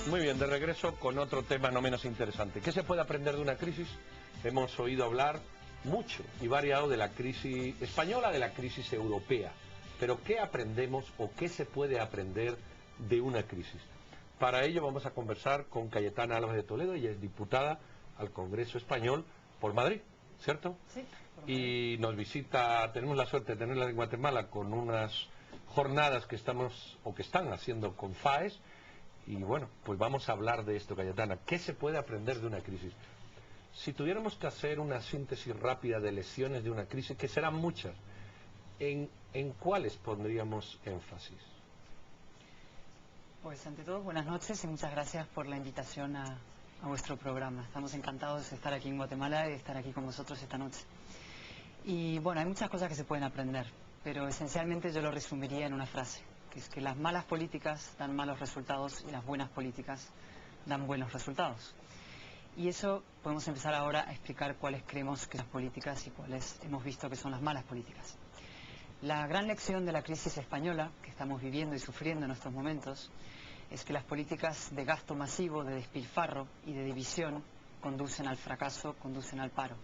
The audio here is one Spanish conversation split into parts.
Muy bien, de regreso con otro tema no menos interesante. ¿Qué se puede aprender de una crisis? Hemos oído hablar mucho y variado de la crisis española, de la crisis europea. Pero ¿qué aprendemos o qué se puede aprender de una crisis? Para ello vamos a conversar con Cayetana Álvarez de Toledo. Ella es diputada al Congreso Español por Madrid, ¿cierto? Sí. Por Madrid. Y nos visita, tenemos la suerte de tenerla en Guatemala con unas jornadas que estamos o que están haciendo con FAES. Y bueno, pues vamos a hablar de esto, Cayetana. ¿Qué se puede aprender de una crisis? Si tuviéramos que hacer una síntesis rápida de lecciones de una crisis, que serán muchas, ¿en cuáles pondríamos énfasis? Pues ante todo, buenas noches y muchas gracias por la invitación a vuestro programa. Estamos encantados de estar aquí en Guatemala y de estar aquí con vosotros esta noche. Y bueno, hay muchas cosas que se pueden aprender, pero esencialmente yo lo resumiría en una frase, que es que las malas políticas dan malos resultados y las buenas políticas dan buenos resultados. Y eso podemos empezar ahora a explicar cuáles creemos que son las políticas y cuáles hemos visto que son las malas políticas. La gran lección de la crisis española que estamos viviendo y sufriendo en estos momentos es que las políticas de gasto masivo, de despilfarro y de división conducen al fracaso, conducen al paro.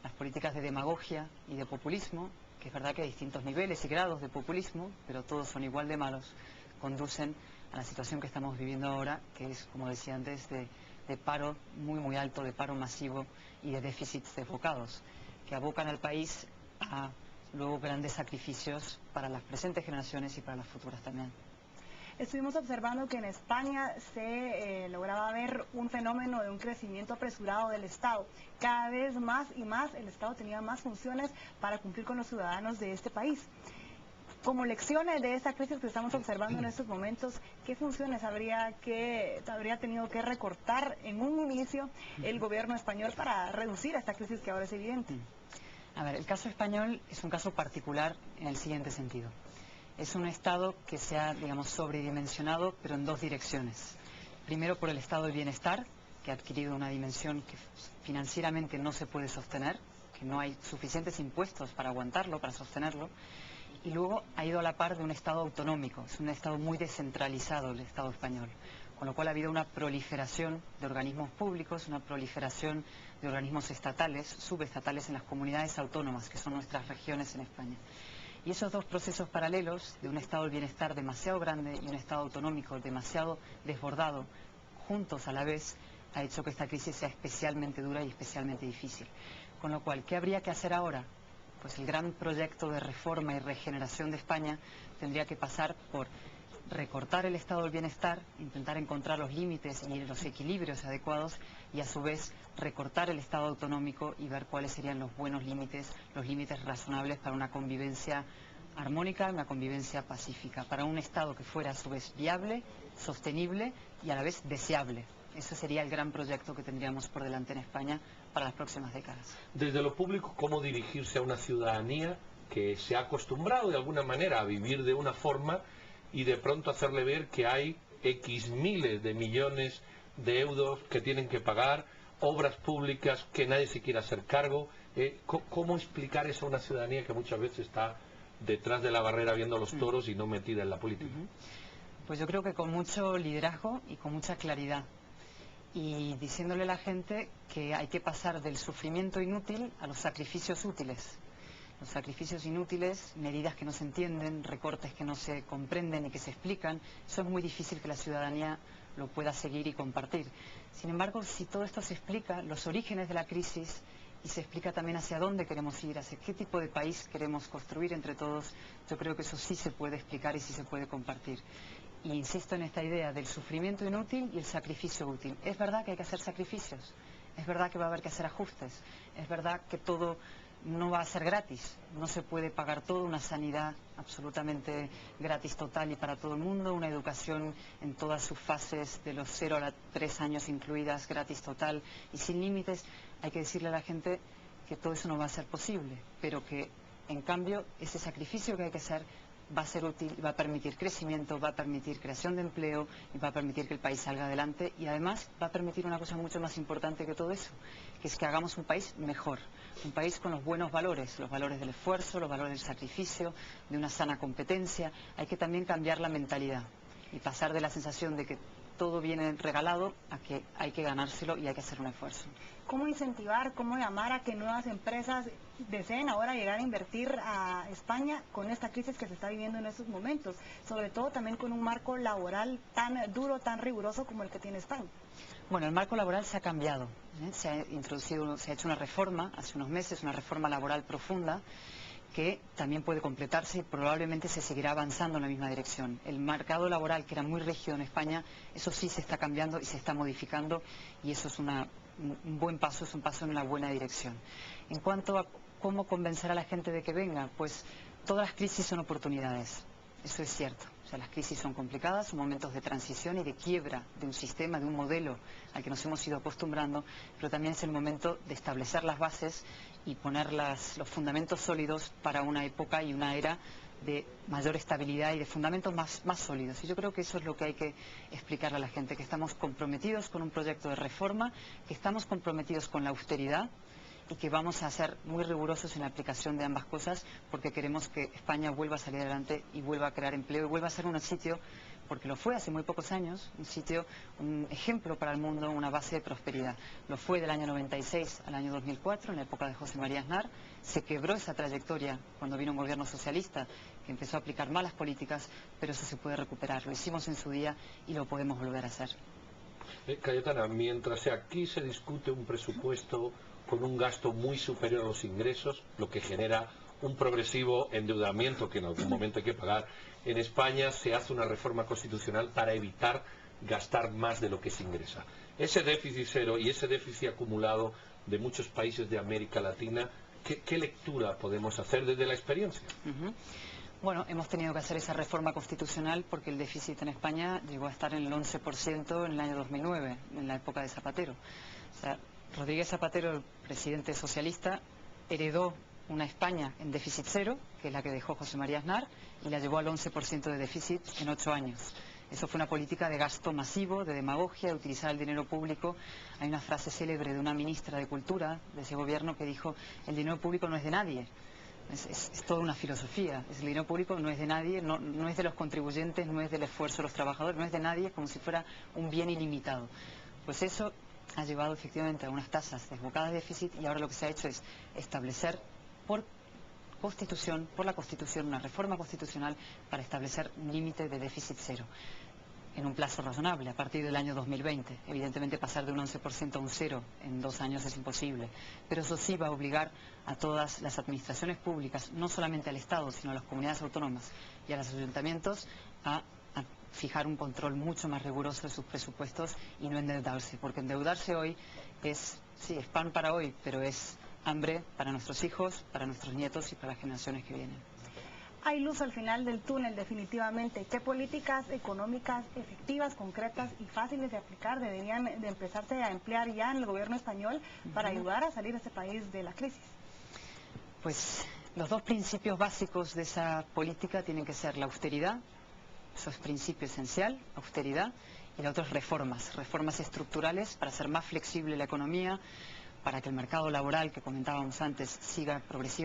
Las políticas de demagogia y de populismo, que es verdad que hay distintos niveles y grados de populismo, pero todos son igual de malos, conducen a la situación que estamos viviendo ahora, que es, como decía antes, de paro muy alto, de paro masivo y de déficits desbocados, que abocan al país a luego grandes sacrificios para las presentes generaciones y para las futuras también. Estuvimos observando que en España se lograba ver un fenómeno de un crecimiento apresurado del Estado. Cada vez más y más el Estado tenía más funciones para cumplir con los ciudadanos de este país. Como lecciones de esta crisis que estamos observando en estos momentos, ¿qué funciones habría tenido que recortar en un inicio el gobierno español para reducir esta crisis que ahora es evidente? A ver, el caso español es un caso particular en el siguiente sentido. Es un Estado que se ha, digamos, sobredimensionado, pero en dos direcciones. Primero, por el estado de bienestar, que ha adquirido una dimensión que financieramente no se puede sostener, que no hay suficientes impuestos para aguantarlo, para sostenerlo. Y luego ha ido a la par de un Estado autonómico. Es un Estado muy descentralizado el Estado español, con lo cual ha habido una proliferación de organismos públicos, una proliferación de organismos estatales, subestatales en las comunidades autónomas, que son nuestras regiones en España. Y esos dos procesos paralelos, de un estado del bienestar demasiado grande y un Estado autonómico demasiado desbordado, juntos a la vez, ha hecho que esta crisis sea especialmente dura y especialmente difícil. Con lo cual, ¿qué habría que hacer ahora? Pues el gran proyecto de reforma y regeneración de España tendría que pasar por recortar el estado del bienestar, intentar encontrar los límites y los equilibrios adecuados y a su vez recortar el estado autonómico y ver cuáles serían los buenos límites, los límites razonables para una convivencia armónica, una convivencia pacífica, para un estado que fuera a su vez viable, sostenible y a la vez deseable. Ese sería el gran proyecto que tendríamos por delante en España para las próximas décadas. Desde lo público, ¿cómo dirigirse a una ciudadanía que se ha acostumbrado de alguna manera a vivir de una forma y de pronto hacerle ver que hay X miles de millones de euros que tienen que pagar, obras públicas que nadie se quiere hacer cargo? ¿Cómo explicar eso a una ciudadanía que muchas veces está detrás de la barrera viendo los toros y no metida en la política? Pues yo creo que con mucho liderazgo y con mucha claridad, y diciéndole a la gente que hay que pasar del sufrimiento inútil a los sacrificios útiles. Los sacrificios inútiles, medidas que no se entienden, recortes que no se comprenden y que se explican, eso es muy difícil que la ciudadanía lo pueda seguir y compartir. Sin embargo, si todo esto se explica, los orígenes de la crisis, y se explica también hacia dónde queremos ir, hacia qué tipo de país queremos construir entre todos, yo creo que eso sí se puede explicar y sí se puede compartir. Y insisto en esta idea del sufrimiento inútil y el sacrificio útil. Es verdad que hay que hacer sacrificios, es verdad que va a haber que hacer ajustes, es verdad que todo no va a ser gratis, no se puede pagar todo, una sanidad absolutamente gratis total y para todo el mundo, una educación en todas sus fases de los 0 a los 3 años incluidas gratis total y sin límites. Hay que decirle a la gente que todo eso no va a ser posible, pero que en cambio ese sacrificio que hay que hacer va a ser útil, va a permitir crecimiento, va a permitir creación de empleo y va a permitir que el país salga adelante y además va a permitir una cosa mucho más importante que todo eso, que es que hagamos un país mejor, un país con los buenos valores, los valores del esfuerzo, los valores del sacrificio, de una sana competencia. Hay que también cambiar la mentalidad y pasar de la sensación de que todo viene regalado, a que hay que ganárselo y hay que hacer un esfuerzo. ¿Cómo incentivar, cómo llamar a que nuevas empresas deseen ahora llegar a invertir a España con esta crisis que se está viviendo en estos momentos? Sobre todo también con un marco laboral tan duro, tan riguroso como el que tiene España. Bueno, el marco laboral se ha cambiado, se ha hecho una reforma hace unos meses, una reforma laboral profunda, que también puede completarse y probablemente se seguirá avanzando en la misma dirección. El mercado laboral, que era muy rígido en España, eso sí se está cambiando y se está modificando, y eso es un buen paso, es un paso en la buena dirección. En cuanto a cómo convencer a la gente de que venga, pues todas las crisis son oportunidades, eso es cierto. O sea, las crisis son complicadas, son momentos de transición y de quiebra de un sistema, de un modelo al que nos hemos ido acostumbrando, pero también es el momento de establecer las bases y poner los fundamentos sólidos para una época y una era de mayor estabilidad y de fundamentos más sólidos. Y yo creo que eso es lo que hay que explicarle a la gente, que estamos comprometidos con un proyecto de reforma, que estamos comprometidos con la austeridad y que vamos a ser muy rigurosos en la aplicación de ambas cosas, porque queremos que España vuelva a salir adelante y vuelva a crear empleo y vuelva a ser un sitio, porque lo fue hace muy pocos años, un ejemplo para el mundo, una base de prosperidad. Lo fue del año 96 al año 2004, en la época de José María Aznar. Se quebró esa trayectoria cuando vino un gobierno socialista que empezó a aplicar malas políticas, pero eso se puede recuperar. Lo hicimos en su día y lo podemos volver a hacer. Cayetana, mientras aquí se discute un presupuesto con un gasto muy superior a los ingresos, lo que genera un progresivo endeudamiento que en algún momento hay que pagar, en España se hace una reforma constitucional para evitar gastar más de lo que se ingresa. Ese déficit cero y ese déficit acumulado de muchos países de América Latina, ¿qué lectura podemos hacer desde la experiencia? Bueno, hemos tenido que hacer esa reforma constitucional porque el déficit en España llegó a estar en el 11% en el año 2009, en la época de Zapatero. O sea, Rodríguez Zapatero, el presidente socialista, heredó una España en déficit cero, que es la que dejó José María Aznar, y la llevó al 11% de déficit en 8 años. Eso fue una política de gasto masivo, de demagogia, de utilizar el dinero público. Hay una frase célebre de una ministra de Cultura de ese gobierno que dijo: el dinero público no es de nadie. Es toda una filosofía. El dinero público no es de nadie, no es de los contribuyentes, no es del esfuerzo de los trabajadores, no es de nadie, es como si fuera un bien ilimitado. Pues eso ha llevado efectivamente a unas tasas desbocadas de déficit, y ahora lo que se ha hecho es establecer por la Constitución, una reforma constitucional para establecer un límite de déficit cero en un plazo razonable, a partir del año 2020. Evidentemente pasar de un 11% a un cero en 2 años es imposible, pero eso sí va a obligar a todas las administraciones públicas, no solamente al Estado, sino a las comunidades autónomas y a los ayuntamientos, a fijar un control mucho más riguroso de sus presupuestos y no endeudarse, porque endeudarse hoy es pan para hoy, pero es hambre para nuestros hijos, para nuestros nietos y para las generaciones que vienen. Hay luz al final del túnel, definitivamente. ¿Qué políticas económicas efectivas, concretas y fáciles de aplicar deberían de empezarse a emplear ya en el gobierno español para ayudar a salir a este país de la crisis? Pues los 2 principios básicos de esa política tienen que ser la austeridad, eso es principio esencial, austeridad, y la otra es reformas estructurales para hacer más flexible la economía, para que el mercado laboral que comentábamos antes siga progresivamente